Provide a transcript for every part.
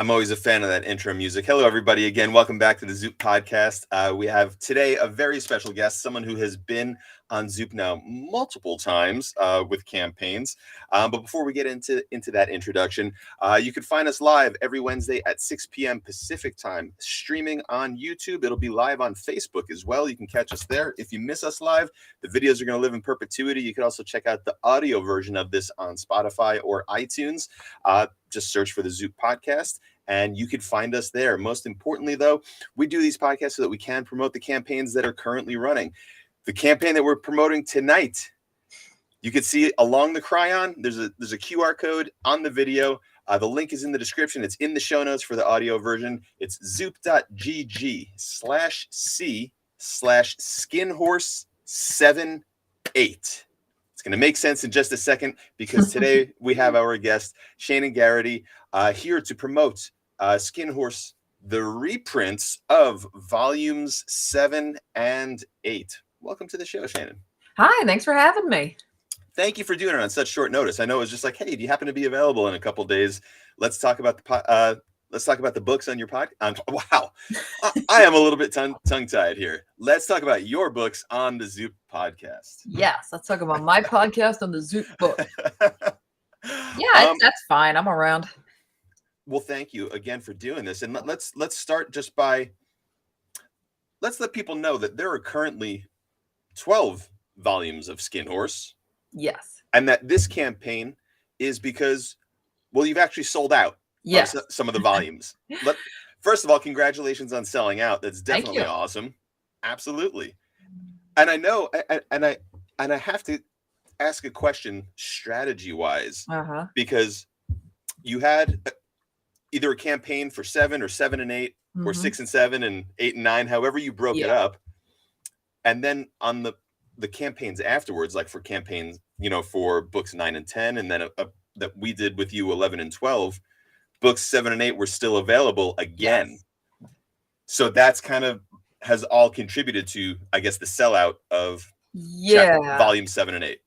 I'm always a fan of that intro music. Hello, everybody. Again, welcome back to the Zoop podcast. We have today a very special guest, someone who has been on Zoop now multiple times with campaigns. But before we get into that introduction, you can find us live every Wednesday at 6 p.m. Pacific time, streaming on YouTube. It'll be live on Facebook as well. You can catch us there. If you miss us live, the videos are going to live in perpetuity. You can also check out the audio version of this on Spotify or iTunes. Just search for the Zoop podcast and you can find us there. Most importantly, though, we do these podcasts so that we can promote the campaigns that are currently running. The campaign that we're promoting tonight, you can see along the Cryon. There's a QR code on the video. The link is in the description. It's in the show notes for the audio version. It's zoop.gg/c/skinhorse78. It's going to make sense in just a second because today we have our guest, Shaenon Garrity, here to promote Skin Horse, the reprints of volumes 7 and 8. Welcome to the show, Shaenon. Hi, thanks for having me. Thank you for doing it on such short notice. I know it was just like, hey, do you happen to be available in a couple days? Let's talk about the books on your podcast. Wow, I am a little bit tongue-tied here. Let's talk about your books on the Zoop podcast. Yes, let's talk about my podcast on the Zoop book. Yeah, that's fine. I'm around. Well, thank you again for doing this. And let's start just by, let's let people know that there are currently 12 volumes of Skin Horse. Yes. And that this campaign is because, well, you've actually sold out. Yes. Some of the volumes. First of all, congratulations on selling out. That's definitely awesome. Absolutely. And I know, and I have to ask a question strategy-wise, because you had either a campaign for 7 or 7 and 8, or 6 and 7 and 8 and 9, however you broke it up. And then on the campaigns afterwards, like for campaigns, for books 9 and 10, and then that we did with you 11 and 12, books 7 and 8 were still available again. Yes. So that's kind of has all contributed to, I guess, the sellout of volume 7 and 8.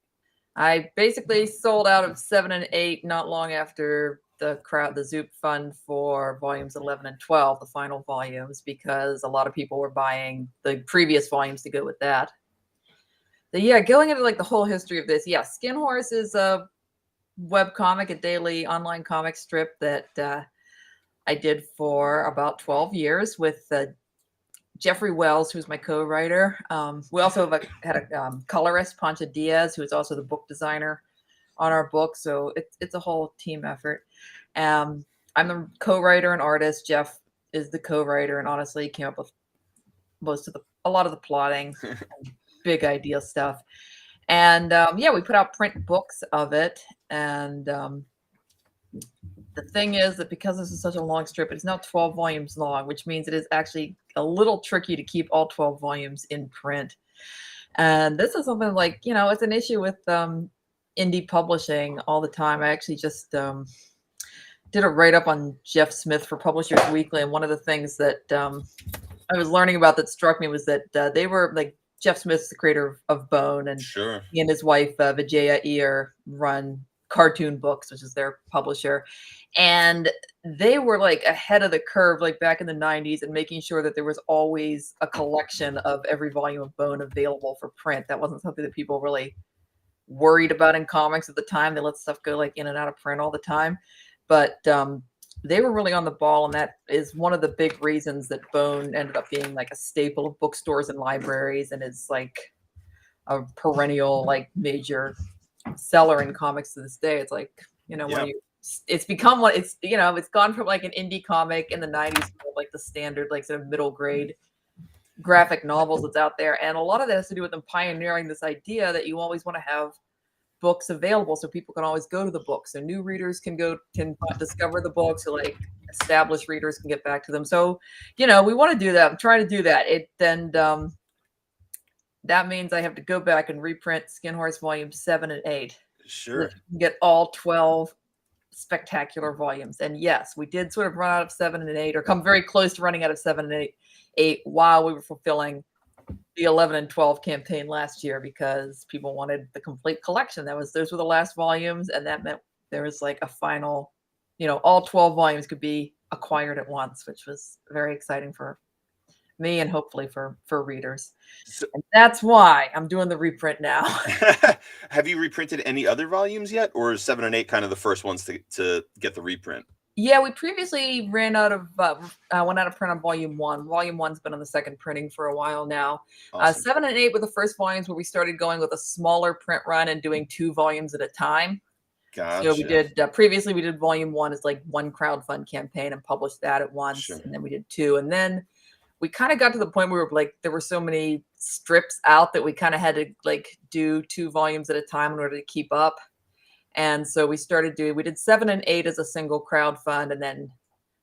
I basically sold out of 7 and 8 not long after the Zoop fund for volumes 11 and 12, the final volumes, because a lot of people were buying the previous volumes to go with that. So yeah, going into like the whole history of this, Skin Horse is a webcomic, a daily online comic strip that I did for about 12 years with Jeffrey Wells, who's my co-writer. We also had a colorist, Pancha Diaz, who is also the book designer on our book. So it's a whole team effort. I'm the co-writer and artist. Jeff is the co-writer, and honestly came up with a lot of the plotting, big idea stuff. And we put out print books of it. And the thing is that because this is such a long strip, it's now 12 volumes long, which means it is actually a little tricky to keep all 12 volumes in print. And this is something like, it's an issue with indie publishing all the time. I actually just did a write-up on Jeff Smith for Publishers Weekly. And one of the things that I was learning about that struck me was that they were like, Jeff Smith's the creator of Bone, and he and his wife, Vijaya Iyer, run Cartoon Books, which is their publisher. And they were like ahead of the curve, like back in the 90s, and making sure that there was always a collection of every volume of Bone available for print. That wasn't something that people really worried about in comics at the time. They let stuff go like in and out of print all the time. But they were really on the ball, and that is one of the big reasons that Bone ended up being like a staple of bookstores and libraries, and is like a perennial, like major seller in comics to this day. It's like, it's become what it's, it's gone from like an indie comic in the 90s, like the standard, like sort of middle grade graphic novels that's out there. And a lot of that has to do with them pioneering this idea that you always want to have books available so people can always go to the books, so new readers can discover the books, so like established readers can get back to them. So we want to do that. I'm trying to do that. That means I have to go back and reprint Skin Horse volumes 7 and 8. Sure. Get all 12 spectacular volumes. And yes, we did sort of run out of 7 and 8, or come very close to running out of 7 and 8 while we were fulfilling the 11 and 12 campaign last year, because people wanted the complete collection. Those were the last volumes, and that meant there was like a final, all 12 volumes could be acquired at once, which was very exciting for me and hopefully for readers. So, And that's why I'm doing the reprint now. have you reprinted any other volumes yet, or is 7 and 8 kind of the first ones to get the reprint? Yeah, we previously went out of print on volume 1. Volume 1's been on the second printing for a while now. Awesome. 7 and 8 were the first volumes where we started going with a smaller print run and doing 2 volumes at a time. Gotcha. So we did previously we did volume 1 as like one crowdfund campaign and published that at once, Sure. and then we did 2, and then we kind of got to the point where we were like there were so many strips out that we kind of had to like do 2 volumes at a time in order to keep up. And so we did 7 and 8 as a single crowdfund, and then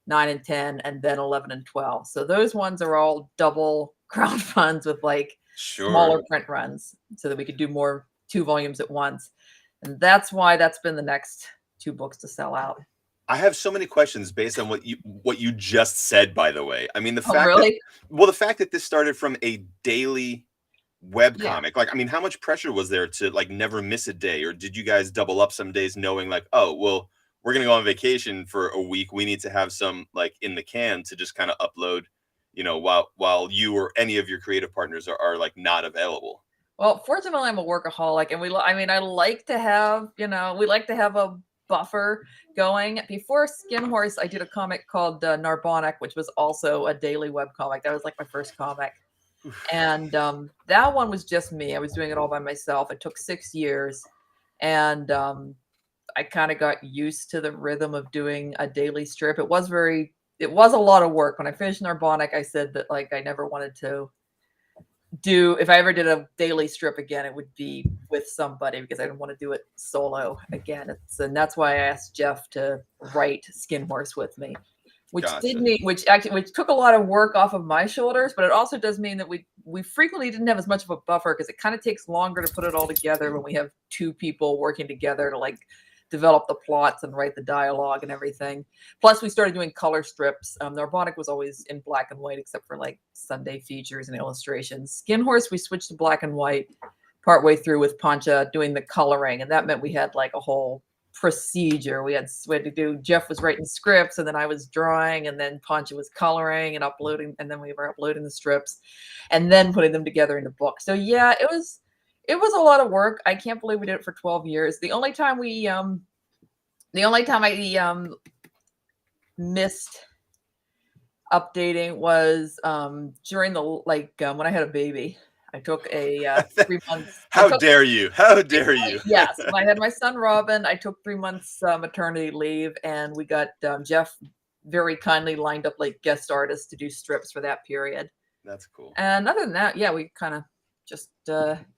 9 and 10, and then 11 and 12. So those ones are all double crowdfunds with like smaller print runs so that we could do 2 volumes at once. And that's why that's been the next 2 books to sell out. I have so many questions based on what you just said, by the way. I mean, the fact that this started from a daily webcomic, like, I mean, how much pressure was there to like never miss a day, or did you guys double up some days knowing like, oh, well, we're gonna go on vacation for a week, we need to have some like in the can to just kind of upload, while you or any of your creative partners are like not available? Well, fortunately, I'm a workaholic, and I like to have, we like to have a buffer going. Before Skin Horse, I did a comic called Narbonic, which was also a daily webcomic. That was like my first comic. And that one was just me. I was doing it all by myself. It took 6 years. And I kind of got used to the rhythm of doing a daily strip. It was a lot of work. When I finished Narbonic, I said that like I never wanted to if I ever did a daily strip again, it would be with somebody because I didn't want to do it solo again. And that's why I asked Jeff to write Skin Horse with me. Which took a lot of work off of my shoulders, but it also does mean that we frequently didn't have as much of a buffer because it kind of takes longer to put it all together when we have 2 people working together to like develop the plots and write the dialogue and everything. Plus, we started doing color strips. Narbonic was always in black and white except for like Sunday features and illustrations. Skin Horse, we switched to black and white partway through with Pancha doing the coloring, and that meant we had like a whole procedure. We had to do, Jeff was writing scripts, and then I was drawing, and then Pancha was coloring and uploading, and then we were uploading the strips and then putting them together in a book. So yeah, it was a lot of work. I can't believe we did it for 12 years. The only time I missed updating was during the when I had a baby. I took a 3 months. How dare you? How dare you? Yes, when I had my son Robin, I took 3 months maternity leave, and we got Jeff very kindly lined up like guest artists to do strips for that period. That's cool. And other than that, yeah, we kind of just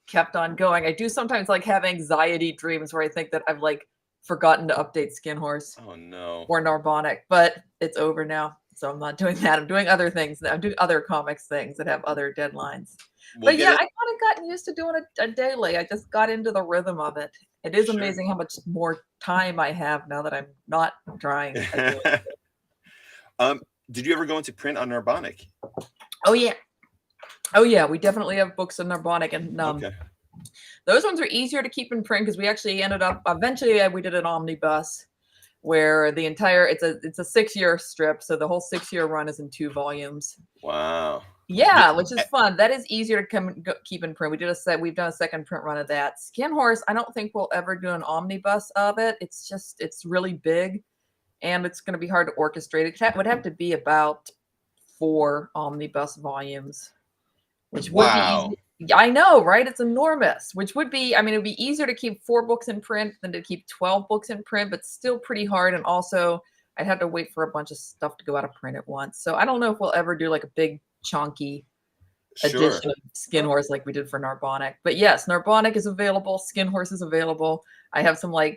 kept on going. I do sometimes like have anxiety dreams where I think that I've like forgotten to update Skin Horse. Oh no. Or Narbonic, but it's over now, so I'm not doing that. I'm doing other things. I'm doing other comics things that have other deadlines. But yeah, I kind of gotten used to doing a daily. I just got into the rhythm of it. It is amazing how much more time I have now that I'm not trying. Did you ever go into print on Narbonic? Oh yeah, we definitely have books on Narbonic, and those ones are easier to keep in print because we actually ended up eventually we did an omnibus where the entire it's a 6-year strip, so the whole 6-year run is in 2 volumes. Wow. Yeah, which is fun. That is easier to keep in print. We've done a second print run of that. Skin Horse, I don't think we'll ever do an omnibus of it. It's really big, and it's going to be hard to orchestrate. It would have to be about 4 omnibus volumes, which would be easy. I know, right? It's enormous, which would be, it would be easier to keep 4 books in print than to keep 12 books in print, but still pretty hard. And also, I'd have to wait for a bunch of stuff to go out of print at once. So I don't know if we'll ever do like a big chunky edition of Skin Horse like we did for Narbonic. But yes, Narbonic is available. Skin Horse is available. I have some I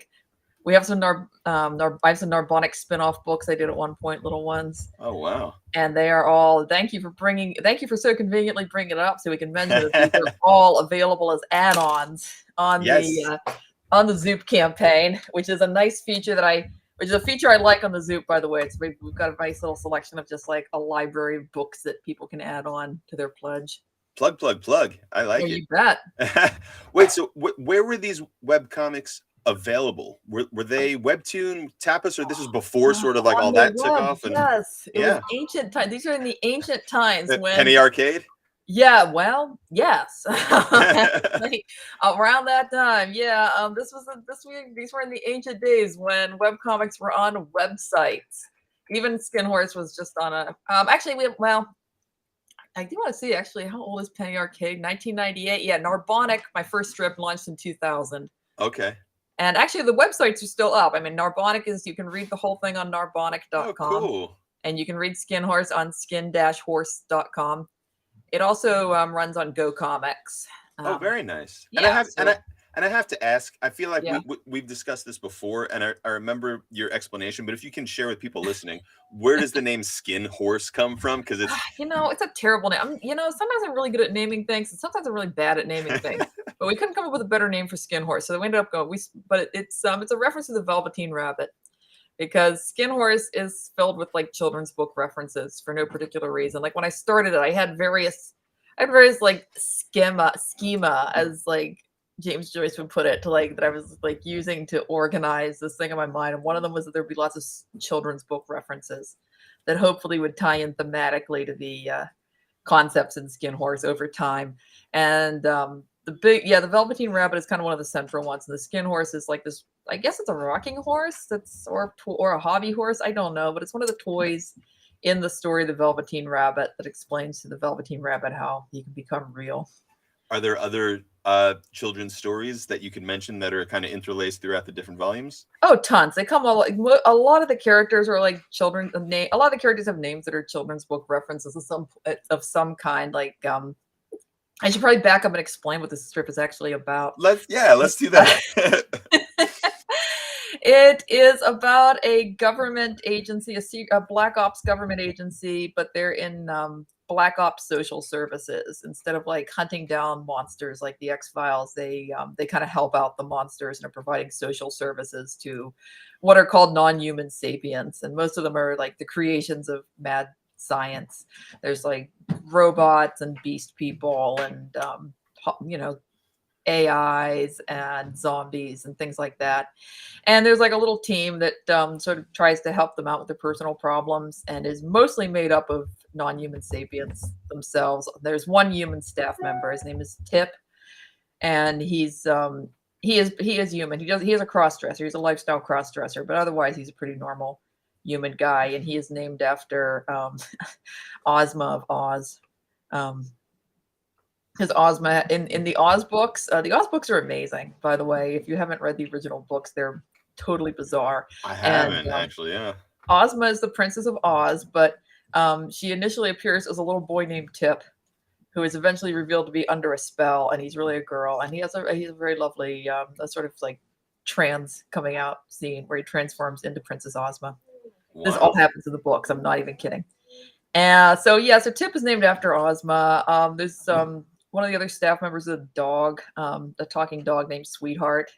have some Narbonic spin-off books I did at one point, little ones. Oh wow! And they are all. Thank you for so conveniently bringing it up so we can mention that these are all available as add-ons on the Zoop campaign, which is a nice feature which is a feature I like on the Zoop, by the way. We've got a nice little selection of just like a library of books that people can add on to their pledge. Plug. I like it. You bet. Wait, so where were these webcomics available? Were they webtoon tapas, or this was before sort of like On all the that took web, off? And yes, it was yeah, ancient time. These are in the ancient times when, Penny Arcade. yeah, well, yes, actually, around that time, yeah. These were in the ancient days when webcomics were on websites. Even Skin Horse was just on a. Actually, well, I do want to see actually how old is Penny Arcade? 1998. Yeah, Narbonic. My first strip launched in 2000. Okay. And actually, the websites are still up. I mean, Narbonic is, you can read the whole thing on Oh, narbonic.com, cool. and you can read Skin Horse on skin-horse.com. It also runs on Go Comics. Oh, very nice. And I Yeah, have and so I have to ask. I feel like yeah. we've discussed this before, and I remember your explanation. But if you can share with people listening, where does the name Skin Horse come from? Because it's It's a terrible name. Sometimes I'm really good at naming things, and sometimes I'm really bad at naming things. But we couldn't come up with a better name for Skin Horse, so we ended up going. But it's a reference to the Velveteen Rabbit, because Skin Horse is filled with like children's book references for no particular reason. Like when I started it, I had various like schema, as like James Joyce would put it, to like that I was like using to organize this thing in my mind. And one of them was that there'd be lots of children's book references that hopefully would tie in thematically to the concepts in Skin Horse over time. And the Velveteen Rabbit is kind of one of the central ones. And the Skin Horse is like this, I guess it's a rocking horse or a hobby horse. I don't know, but it's one of the toys in the story, The Velveteen Rabbit, that explains to the Velveteen Rabbit how he can become real. Are there other children's stories that you can mention that are kind of interlaced throughout the different volumes? Oh, tons. They come all like a lot of the characters are like children name. A lot of the characters have names that are children's book references of some kind. Like I should probably back up and explain what this strip is actually about. Let's do that. It is about a government agency, a Black Ops government agency, but they're in Black Ops social services. Instead of like hunting down monsters like the X-Files, they kind of help out the monsters and are providing social services to what are called non-human sapients, and most of them are like the creations of mad science. There's like robots and beast people and AIs and zombies and things like that. And there's like a little team that sort of tries to help them out with their personal problems, and is mostly made up of non-human sapients themselves. There's one human staff member. His name is Tip, and he is human. He is a cross-dresser. He's a lifestyle cross-dresser, but otherwise he's a pretty normal human guy. And he is named after Ozma of Oz. Because Ozma in the Oz books are amazing, by the way. If you haven't read the original books, they're totally bizarre. I haven't actually. Yeah. Ozma is the Princess of Oz, but she initially appears as a little boy named Tip, who is eventually revealed to be under a spell, and he's really a girl. And he's a very lovely, a sort of like trans coming out scene where he transforms into Princess Ozma. Wow. This all happens in the books. I'm not even kidding. And so Tip is named after Ozma. There's one of the other staff members is a dog, a talking dog named Sweetheart.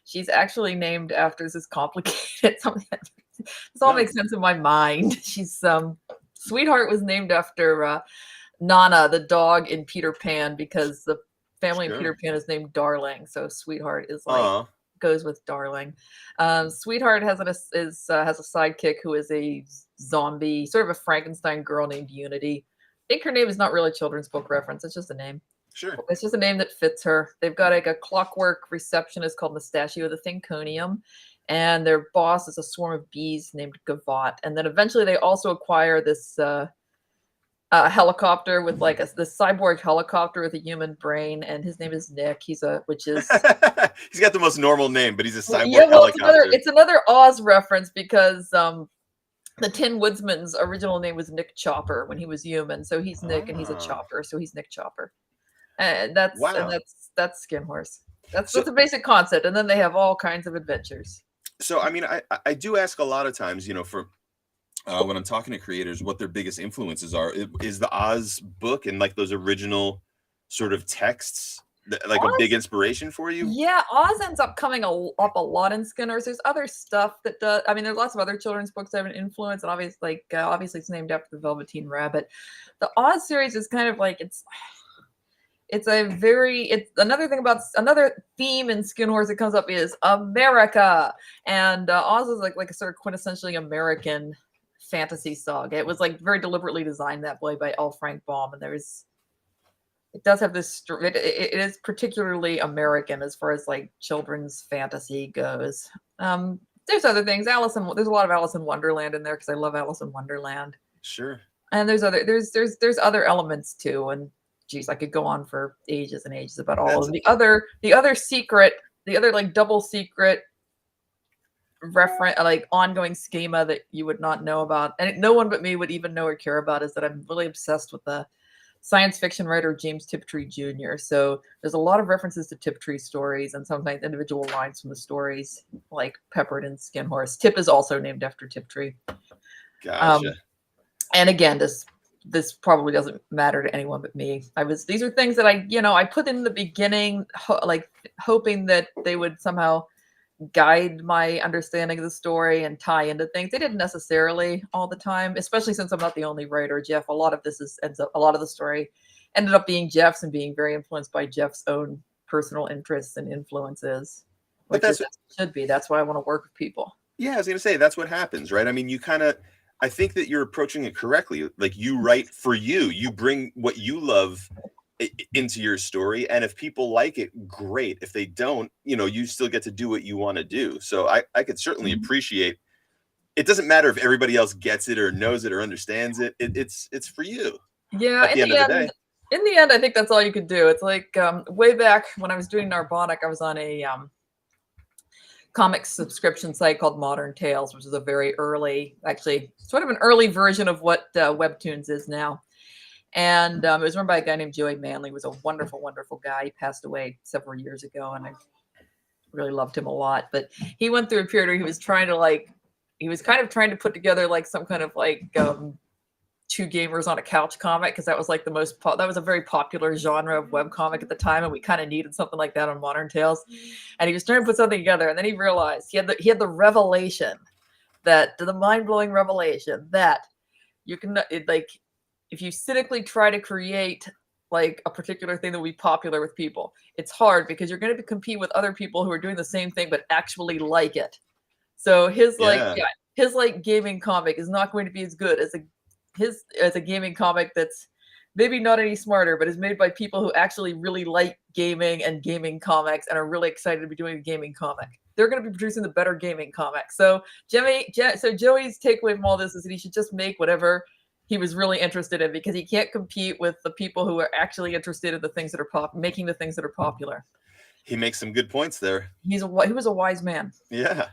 She's actually named after, this is complicated. This all makes sense in my mind. She's Sweetheart was named after Nana, the dog in Peter Pan, because the family in Peter Pan is named Darling. So Sweetheart is like goes with Darling. Sweetheart has a sidekick who is a zombie, sort of a Frankenstein girl named Unity. I think her name is not really a children's book reference. It's just a name. Sure. It's just a name that fits her. They've got like a clockwork receptionist called Mustachio the Thinconium, and their boss is a swarm of bees named Gavotte. And then eventually they also acquire this helicopter with like this cyborg helicopter with a human brain, and his name is Nick. He's got the most normal name, but he's a cyborg helicopter. It's another Oz reference because the Tin Woodsman's original name was Nick Chopper when he was human, so he's Nick and he's a chopper, so he's Nick Chopper. And that's Skin Horse. That's a basic concept, and then they have all kinds of adventures. So I mean, I do ask a lot of times, for when I'm talking to creators, what their biggest influences are. Is the Oz book and like those original sort of texts like Oz, a big inspiration for you? Yeah, Oz ends up coming up a lot in Skin Horse. There's other stuff that does. I mean, there's lots of other children's books that have an influence, and obviously it's named after the Velveteen Rabbit. The Oz series is kind of like It's another thing about another theme in Skin Horse that comes up is America, and Oz is like a sort of quintessentially American fantasy saga. It was like very deliberately designed that way by L. Frank Baum, and it does have this. It is particularly American as far as like children's fantasy goes. There's other things. There's a lot of Alice in Wonderland in there because I love Alice in Wonderland. Sure. And there's other elements too. And geez, I could go on for ages and ages about all of them. The other like double secret reference, like ongoing schema that you would not know about, and no one but me would even know or care about, is that I'm really obsessed with the science fiction writer James Tiptree Jr. So there's a lot of references to Tiptree stories and sometimes individual lines from the stories, like peppered in Skin Horse. Tip is also named after Tiptree. Gotcha. And again, this probably doesn't matter to anyone but me. These are things that I put in the beginning, hoping that they would somehow guide my understanding of the story and tie into things. They didn't necessarily all the time, especially since I'm not the only writer. Jeff, a lot of the story ended up being Jeff's and being very influenced by Jeff's own personal interests and influences. Which should be. That's why I want to work with people. Yeah, I was going to say, that's what happens, right? I mean, I think that you're approaching it correctly. Like, you write for you bring what you love into your story, and if people like it, great. If they don't, you still get to do what you want to do. So I could certainly appreciate. It doesn't matter if everybody else gets it or knows it or understands it. It's for you. Yeah. At the end of the day. In the end, I think that's all you could do. It's like way back when I was doing Narbonic, I was on a comics subscription site called Modern Tales, which is a very early, actually sort of an early version of what Webtoons is now. And it was run by a guy named Joey Manley. He was a wonderful, wonderful guy. He passed away several years ago, and I really loved him a lot. But he went through a period where he was kind of trying to put together like some kind of like two gamers on a couch comic, because that was like that was a very popular genre of webcomic at the time, and we kind of needed something like that on Modern Tales. And he was trying to put something together, and then he realized he had the revelation, the mind-blowing revelation that you can if you cynically try to create like a particular thing that will be popular with people, it's hard because you're going to compete with other people who are doing the same thing but actually like it. So his gaming comic is not going to be as good as a gaming comic that's maybe not any smarter, but is made by people who actually really like gaming and gaming comics and are really excited to be doing a gaming comic. They're going to be producing the better gaming comic. So Joey's takeaway from all this is that he should just make whatever he was really interested in, because he can't compete with the people who are actually interested in the things that are making the things that are popular. He makes some good points there. He was a wise man. Yeah.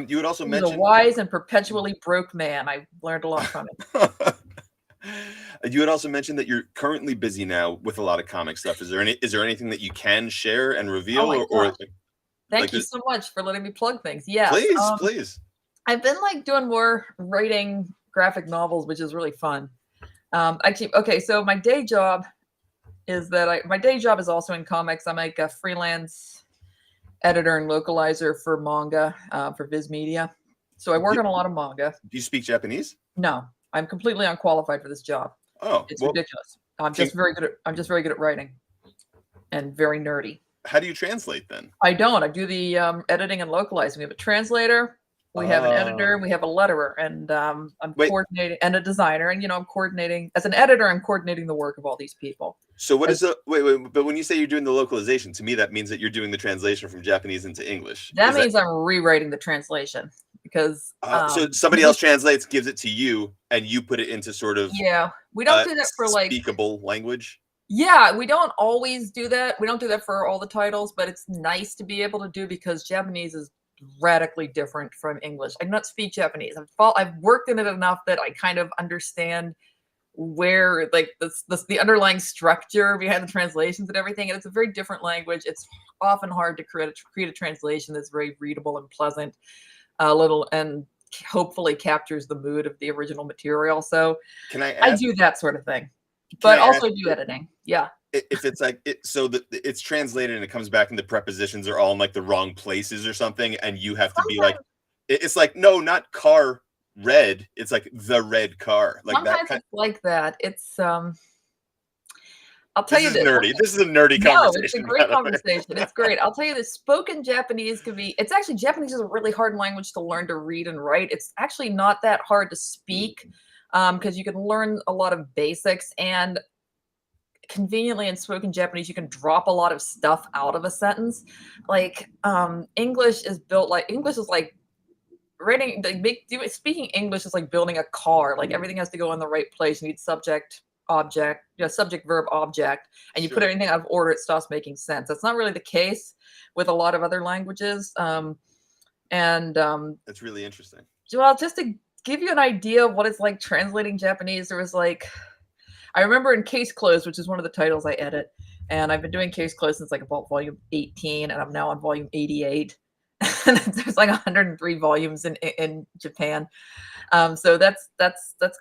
You would also mention a wise and perpetually broke man. I learned a lot from him. You had also mentioned that you're currently busy now with a lot of comic stuff. Is there anything that you can share and reveal? Thank you so much for letting me plug things. Yeah, please. I've been doing more writing graphic novels, which is really fun. So my day job is also in comics. I'm like a freelance editor and localizer for manga for Viz Media. So I work on a lot of manga. Do you speak Japanese? No, I'm completely unqualified for this job. Oh, it's ridiculous. I'm just very good at writing, and very nerdy. How do you translate then? I don't. I do the editing and localizing. We have a translator. We have an editor, we have a letterer, and I'm coordinating, and a designer. And, I'm coordinating, as an editor, I'm coordinating the work of all these people. So but when you say you're doing the localization, to me, that means that you're doing the translation from Japanese into English. That means I'm rewriting the translation, because. So somebody else translates, gives it to you, and you put it into sort of. Yeah, we don't do that for speakable language. Yeah, we don't always do that. We don't do that for all the titles, but it's nice to be able to do, because Japanese is radically different from English. I do not speak Japanese. I've worked in it enough that I kind of understand where the underlying structure behind the translations and everything. And it's a very different language. It's often hard to create a translation that's very readable and pleasant, and hopefully captures the mood of the original material. So I do that sort of thing, but also do editing. Yeah. If it's it's translated and it comes back and the prepositions are all in the wrong places or something, and you have to be it's no, not car red, it's the red car. Sometimes it's like that. It's I'll tell you This is nerdy. This is a nerdy no, conversation. it's a great conversation. It's great. I'll tell you this, spoken Japanese can be, it's actually, Japanese is a really hard language to learn to read and write. It's actually not that hard to speak because you can learn a lot of basics, and conveniently in spoken Japanese, you can drop a lot of stuff out of a sentence. Like English is like writing, speaking English is like building a car. Like everything has to go in the right place. You need subject, object, subject, verb, object, and you put everything out of order, it stops making sense. That's not really the case with a lot of other languages. That's really interesting. Well, just to give you an idea of what it's like translating Japanese, there was like, I remember in Case Closed, which is one of the titles I edit, and I've been doing Case Closed since like about volume 18, and I'm now on volume 88. There's like 103 volumes in Japan. So that's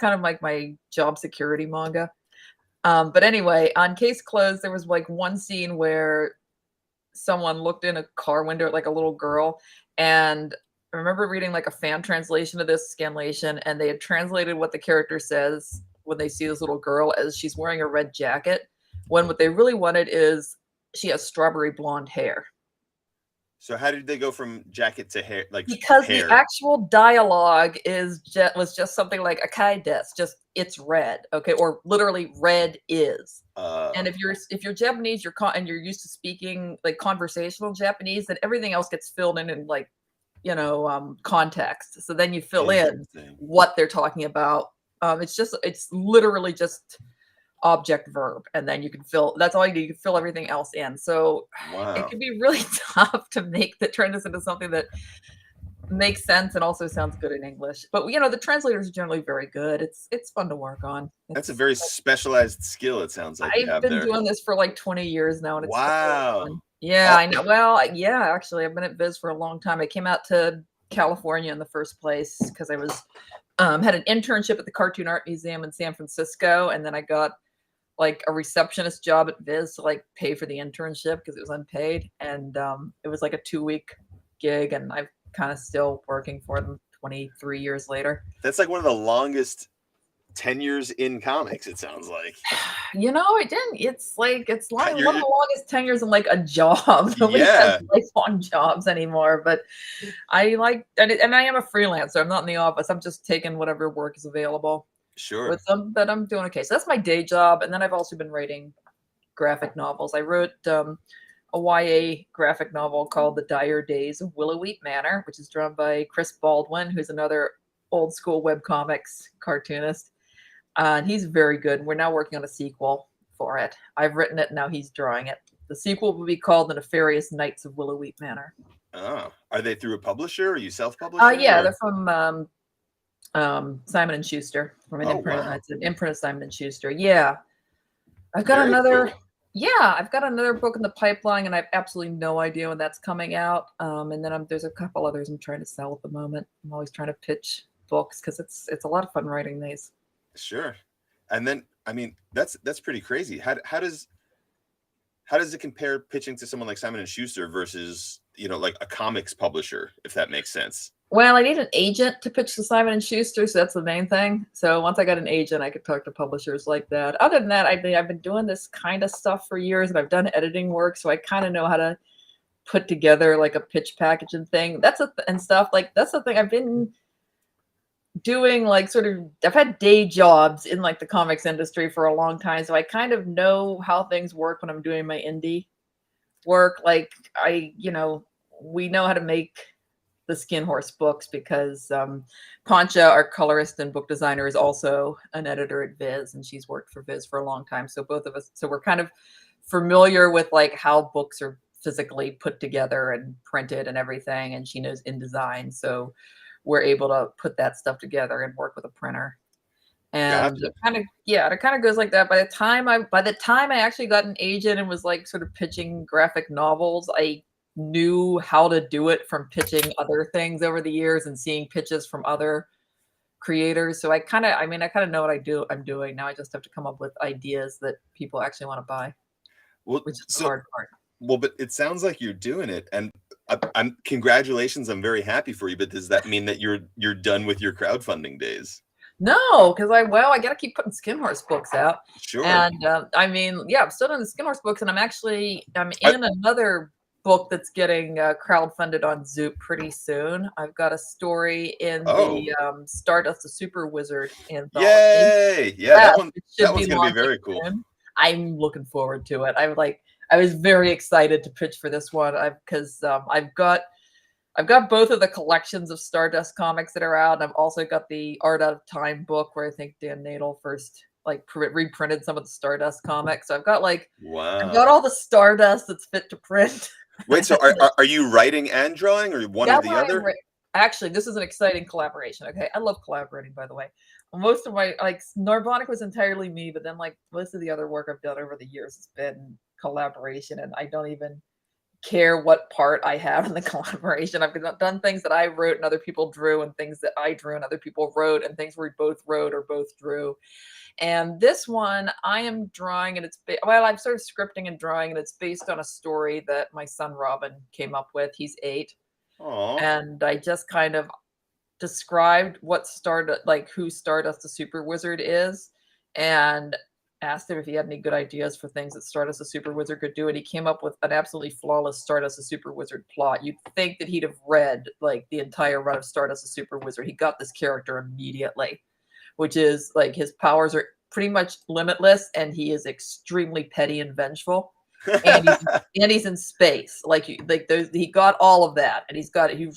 kind of like my job security manga. But anyway, on Case Closed, there was like one scene where someone looked in a car window at like a little girl, and I remember reading like a fan translation of this scanlation, and they had translated what the character says when they see this little girl as she's wearing a red jacket, when what they really wanted is she has strawberry blonde hair. So how did they go from jacket to hair? Like because hair? The actual dialogue was just something like "akai desu," just it's red, okay, or literally red is. And if you're Japanese, and you're used to speaking like conversational Japanese, then everything else gets filled in like context. So then you fill in what they're talking about. It's literally just object verb, and then you can fill, that's all you do, you can fill everything else in. So it can be really tough to turn this into something that makes sense and also sounds good in English. But the translators are generally very good. It's fun to work on. That's a very specialized skill, it sounds like. I've been doing this for like 20 years now, and it's wow. Fun. Yeah, I know. Well, yeah, actually I've been at Viz for a long time. I came out to California in the first place because I was had an internship at the Cartoon Art Museum in San Francisco, and then I got like a receptionist job at Viz to like pay for the internship because it was unpaid, and it was like a 2-week gig, and I'm kind of still working for them 23 years later. That's like one of the longest tenures in comics, it sounds like. It didn't. It's like one of the longest tenures in like a job. Nobody has lifelong jobs anymore. But I like, and I am a freelancer. I'm not in the office. I'm just taking whatever work is available. Sure. But I'm doing okay. So that's my day job, and then I've also been writing graphic novels. I wrote a YA graphic novel called The Dire Days of Willowweep Manor, which is drawn by Chris Baldwin, who's another old school webcomics cartoonist. And he's very good. We're now working on a sequel for it. I've written it, now he's drawing it. The sequel will be called The Nefarious Nights of Willowweep Manor. Oh, are they through a publisher? Are you self-publishing? Yeah, they're from Simon and Schuster, from an imprint. Wow. It's an imprint of Simon and Schuster. Yeah, I've got another. Cool. Yeah, I've got another book in the pipeline, and I have absolutely no idea when that's coming out. And then there's a couple others I'm trying to sell at the moment. I'm always trying to pitch books because it's a lot of fun writing these. Sure. And then, I mean, that's pretty crazy. How does it compare pitching to someone like Simon and Schuster versus, like a comics publisher, if that makes sense? Well, I need an agent to pitch to Simon and Schuster, so that's the main thing. So once I got an agent, I could talk to publishers like that. Other than that, I've been doing this kind of stuff for years, and I've done editing work, so I kind of know how to put together like a pitch package and thing. That's the thing I've been doing, like sort of, I've had day jobs in like the comics industry for a long time, so I kind of know how things work when I'm doing my indie work. Like we know how to make the Skin Horse books because Concha, our colorist and book designer, is also an editor at Viz, and she's worked for Viz for a long time. So both of us, we're kind of familiar with like how books are physically put together and printed and everything, and she knows InDesign, so we're able to put that stuff together and work with a printer. And it kind of goes like that. By the time I actually got an agent and was like sort of pitching graphic novels, I knew how to do it from pitching other things over the years and seeing pitches from other creators. So I kind of know what I'm doing now. I just have to come up with ideas that people actually want to buy. Well, which is the hard part. Well, but it sounds like you're doing it, and congratulations. I'm very happy for you. But does that mean that you're done with your crowdfunding days? No, because I got to keep putting Skin Horse books out, Sure. and I mean, yeah, I'm still doing the Skin Horse books, and I'm I, in another book that's getting crowdfunded on Zoop pretty soon. I've got a story in oh, the Stardust the Super Wizard anthology. yay! Yeah, Yes, it that should be one's gonna be launching very cool. soon. I'm looking forward to it. I was very excited to pitch for this one because I've got both of the collections of Stardust comics that are out, and I've also got the Art Out of Time book where I think Dan Nadel first like reprinted some of the Stardust comics. So I've got Wow. all the Stardust that's fit to print. Wait, so are you writing and drawing, or one or That's the what other? actually, this is an exciting collaboration. Okay, I love collaborating. By the way, most of my Narbonic was entirely me, but then like most of the other work I've done over the years has been collaboration, and I don't even care what part I have in the collaboration. I've done things that I wrote and other people drew, and things that I drew and other people wrote, and things we both wrote or both drew. And this one I am drawing, and I'm sort of scripting and drawing, and it's based on a story that my son Robin came up with. He's 8, Oh, and I just kind of described what Stardust, like who Stardust the Super Wizard is, and asked him if he had any good ideas for things that Stardust the Super Wizard could do, and he came up with an absolutely flawless Stardust the Super Wizard plot. You'd think that he'd have read like the entire run of Stardust the Super Wizard. He got this character immediately, which is like his powers are pretty much limitless, and he is extremely petty and vengeful. And he's in space. He got all of that, and he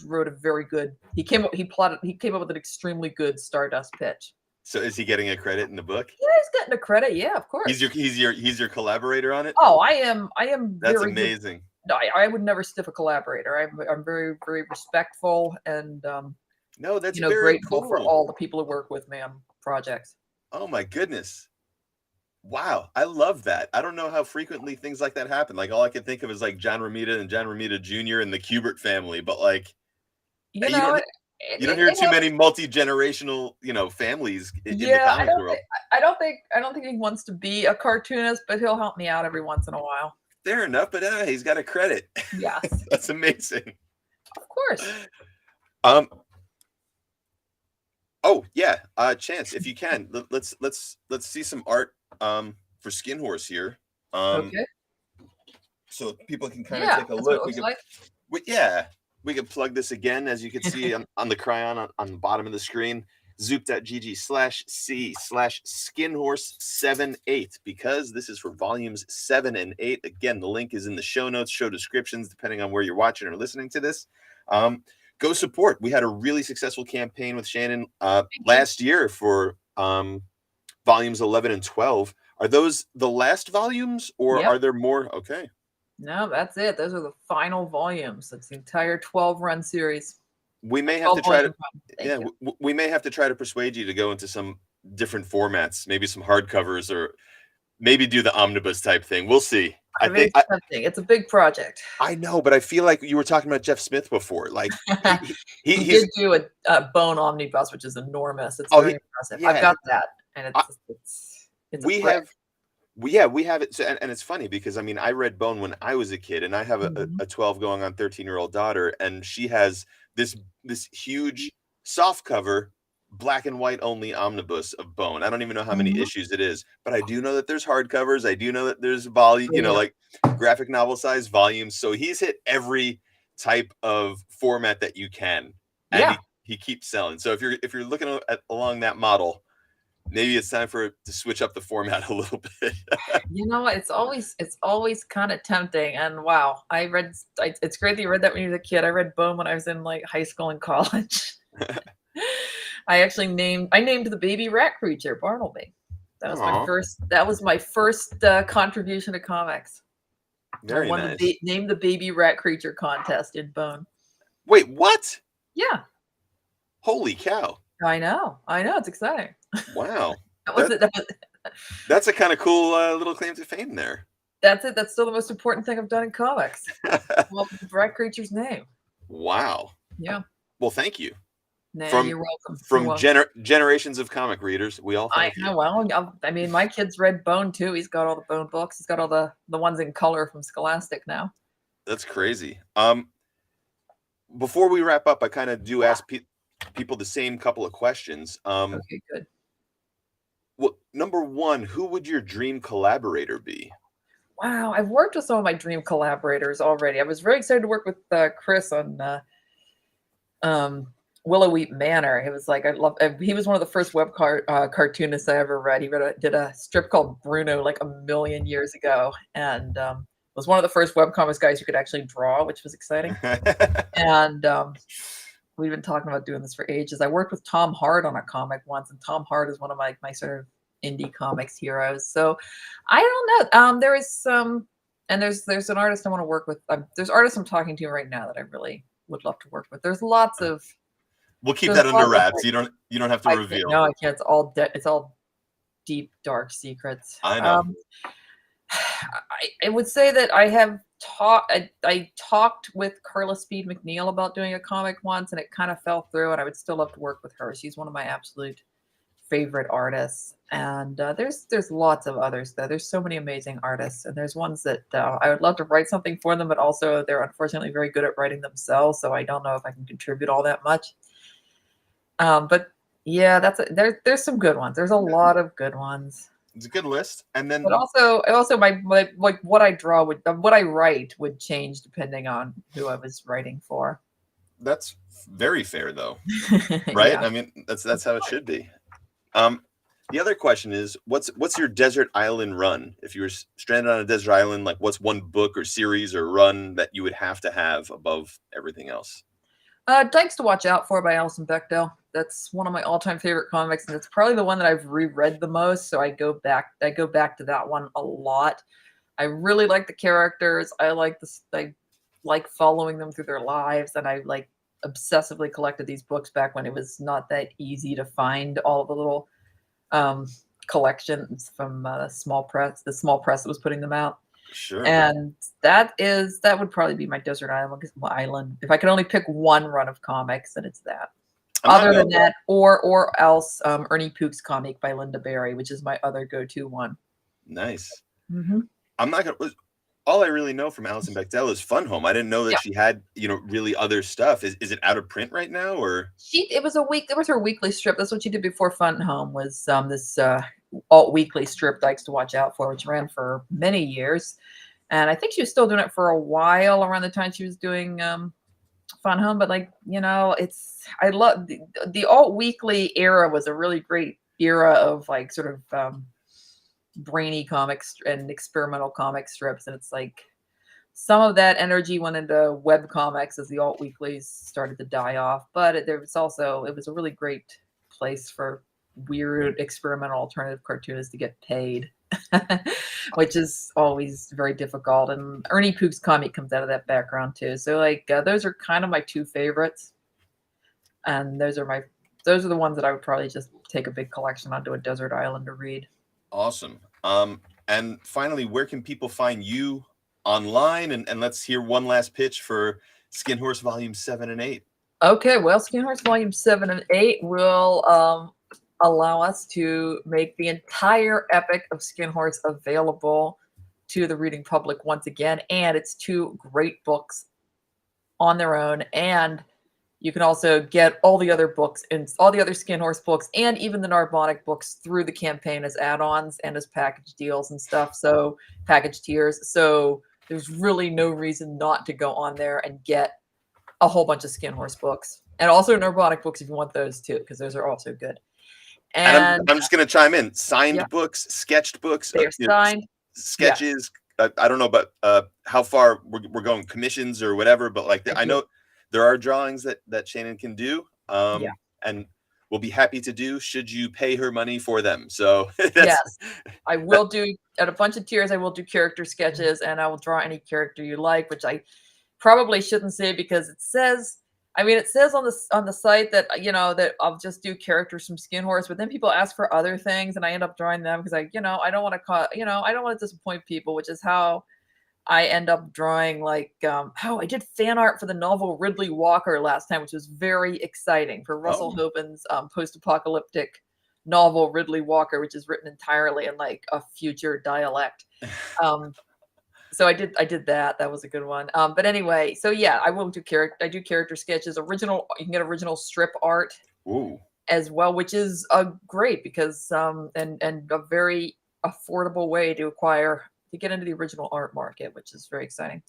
wrote a very good. He came up with an extremely good Stardust pitch. so is he getting a credit in the book? Yeah, he's getting a credit. Yeah, of course. He's your collaborator on it. Oh, I am That's very good. amazing. No, I would never stiff a collaborator. I'm very, very respectful and No, that's very grateful for cool. all the people who work with me on projects. Oh my goodness. Wow, I love that. I don't know how frequently things like that happen. Like all I can think of is like John Romita and John Romita Jr. and the Kubert family, but like You you know, don't it, you don't it, hear it too happens. many multi-generational, families in the Yeah, comic world. I don't think he wants to be a cartoonist, but he'll help me out every once in a while. Fair enough, but he's got a credit. Yes, That's amazing. of course. Um. Oh yeah. Chance, if you can, let's see some art. For Skin Horse here. Okay. So people can kind of Yeah, take a that's what it look. looks like. Yeah, we can plug this again, as you can see on the Cryon on the bottom of the screen. Zoop.gg/C/skinhorse78, because this is for volumes 7 and 8. Again, the link is in the show notes, show descriptions, depending on where you're watching or listening to this. Go support. We had a really successful campaign with Shaenon last year for volumes 11 and 12. Are those the last volumes, or Yep. are there more? Okay. No, that's it. Those are the final volumes. That's the entire 12-run series. We may have to try to, yeah, You. we may have to try to persuade you to go into some different formats, maybe some hardcovers, or maybe do the omnibus type thing. We'll see. I mean, it's tempting. It's a big project. I know, but I feel like you were talking about Jeff Smith before. Like He he's did do a bone omnibus, which is enormous. It's very impressive. yeah. I've got that, and it's we a brick. have we have it. So, and it's funny because I mean, I read Bone when I was a kid, and I have a 12 going on 13-year-old daughter, and she has this huge soft cover black and white only omnibus of Bone. I don't even know how many issues it is, but I do know that there's hardcovers. I do know that there's volume, like graphic novel size volumes. So he's hit every type of format that you can, and he keeps selling. So if you're looking along that model, maybe it's time to switch up the format a little bit. You know what? It's always kind of tempting. And wow, it's great that you read that when you were a kid. I read Bone when I was in like high school and college. I named the baby rat creature Bartleby. That was my first contribution to comics. Very I won nice. Name the baby rat creature contest in Bone. Wait, what? Yeah. Holy cow. I know. It's exciting. Wow. That's a kind of cool little claim to fame there. That's it. That's still the most important thing I've done in comics. Well, the rat creature's name. Wow. Yeah. Well, thank you. You're welcome. From generations of comic readers, we all thank you. Well, I mean, my kid's read Bone too. He's got all the Bone books. He's got all the ones in color from Scholastic now. That's crazy. Before we wrap up, I kind of do ask people. people the same couple of questions. Okay, good. Well, number one, who would your dream collaborator be? Wow, I've worked with some of my dream collaborators already. I was very excited to work with Chris on um, Willowweep Manor. It was like I love. He was one of the first cartoonists I ever read. He did a strip called Bruno like a million years ago, and was one of the first webcomics guys who could actually draw, which was exciting. And we've been talking about doing this for ages. I worked with Tom Hart on a comic once, and Tom Hart is one of my sort of indie comics heroes. So I don't know. There is some, and there's an artist I want to work with. There's artists I'm talking to right now that I really would love to work with. There's lots of. We'll keep that under wraps. You don't have to I reveal. No, I can't. It's all deep, dark secrets. I know. I would say that I have talked. I talked with Carla Speed McNeil about doing a comic once, and it kind of fell through. And I would still love to work with her. She's one of my absolute favorite artists. And there's lots of others though. There's so many amazing artists, and there's ones that I would love to write something for them, but also they're unfortunately very good at writing themselves. So I don't know if I can contribute all that much. But yeah, there's some good ones. There's a lot of good ones. It's a good list. And then, but also my like what I draw what I write would change depending on who I was writing for. That's very fair though, right? Yeah. I mean, that's how it should be. The other question is, what's your desert island run? If you were stranded on a desert island, like what's one book or series or run that you would have to have above everything else? Dykes to Watch Out For by Alison Bechdel. That's one of my all-time favorite comics, and it's probably the one that I've reread the most. So I go back to that one a lot. I really like the characters. I like following them through their lives, and I like obsessively collected these books back when it was not that easy to find all of the little collections from the small press that was putting them out. Sure. And that would probably be my desert island. If I could only pick one run of comics, then it's that. Other than that, or else Ernie Pook's comic by Linda Berry, which is my other go-to one. Nice. Mm-hmm. I'm not gonna. All I really know from Alison Bechdel is Fun Home. I didn't know that she had, really other stuff. Is it out of print right now, or it was her weekly strip. That's what she did before Fun Home, was this alt weekly strip, Dykes to Watch Out For, which ran for many years. And I think she was still doing it for a while around the time she was doing Fun Home. But I love the alt weekly era was a really great era of like sort of brainy comics and experimental comic strips, and it's like some of that energy went into web comics as the alt weeklies started to die off. But it was a really great place for weird experimental alternative cartoonists to get paid, which is always very difficult. And Ernie Pook's comic comes out of that background too. So those are kind of my two favorites, and those are the ones that I would probably just take a big collection onto a desert island to read. Awesome. And finally, where can people find you online? And let's hear one last pitch for Skin Horse Volume 7 and 8. Okay, well, Skin Horse Volume 7 and 8 will allow us to make the entire epic of Skin Horse available to the reading public once again. And it's two great books on their own. And you can also get all the other books and all the other Skin Horse books and even the Narbonic books through the campaign as add-ons and as package deals and stuff. So package tiers. So there's really no reason not to go on there and get a whole bunch of Skin Horse books, and also Narbonic books if you want those too, because those are also good. And I'm just going to chime in. Signed books, sketched books. They're signed. Sketches. Yeah. I don't know about how far we're going, commissions or whatever, but I know there are drawings that Shaenon can do, and we'll be happy to do should you pay her money for them. So yes, I will do at a bunch of tiers. I will do character sketches, and I will draw any character you like, which I probably shouldn't say because it says on the site that that I'll just do characters from Skin Horse, but then people ask for other things, and I end up drawing them because I don't want to disappoint people, which is how I end up drawing I did fan art for the novel Ridley Walker last time, which was very exciting for Russell Hoban's post-apocalyptic novel Ridley Walker, which is written entirely in a future dialect. So I did that. That was a good one. But anyway, so yeah, I do character sketches. Original, you can get original strip art Ooh. as well, which is great because and a very affordable way to get into the original art market, which is very exciting.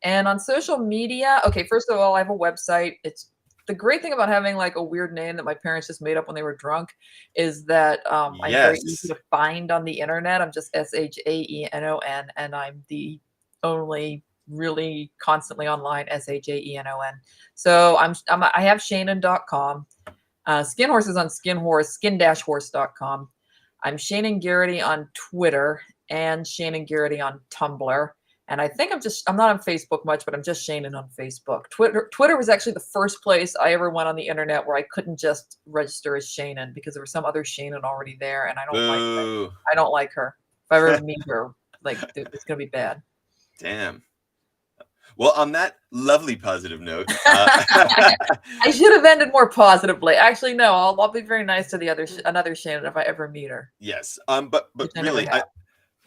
And on social media, okay, first of all, I have a website. It's the great thing about having like a weird name that my parents just made up when they were drunk is that I'm very easy Yes. to find on the internet. I'm just Shaenon, and I'm the only really constantly online Shaenon. So I have Shaenon.com. Skin Horse is on skin-horse.com. I'm Shaenon Garrity on Twitter and Shaenon Garrity on Tumblr. And I think I'm not on Facebook much, but I'm just Shaenon on Facebook. Twitter was actually the first place I ever went on the internet where I couldn't just register as Shaenon because there was some other Shaenon already there, and I don't like her. Boo. I don't like her. If I ever meet her, like it's gonna be bad. Damn. Well, on that lovely positive note, I should have ended more positively. Actually, no. I'll be very nice to the another Shaenon if I ever meet her. yes. But Which I never really, have.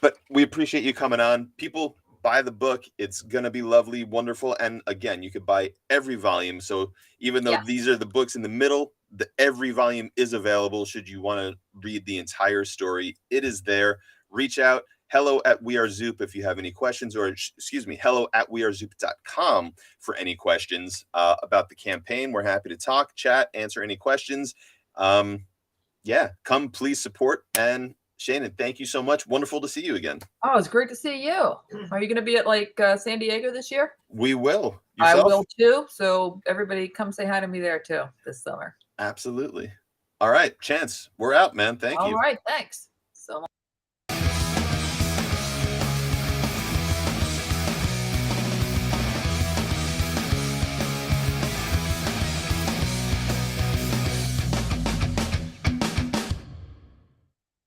but we appreciate you coming on. People buy the book. It's gonna be lovely, wonderful, and again, you could buy every volume. So even though Yeah. these are the books in the middle, every volume is available. Should you want to read the entire story, it is there. Reach out. Hello at We Are Zoop if you have any questions, or excuse me, hello at wearezoop.com for any questions about the campaign. We're happy to talk, chat, answer any questions. Yeah, come please support. And Shaenon, thank you so much. Wonderful to see you again. Oh, it's great to see you. Are you going to be at like San Diego this year? We will. I Yourself? will too. So everybody come say hi to me there too this summer. Absolutely. All right, Chance, we're out, man. Thank All you. right. Thanks so much.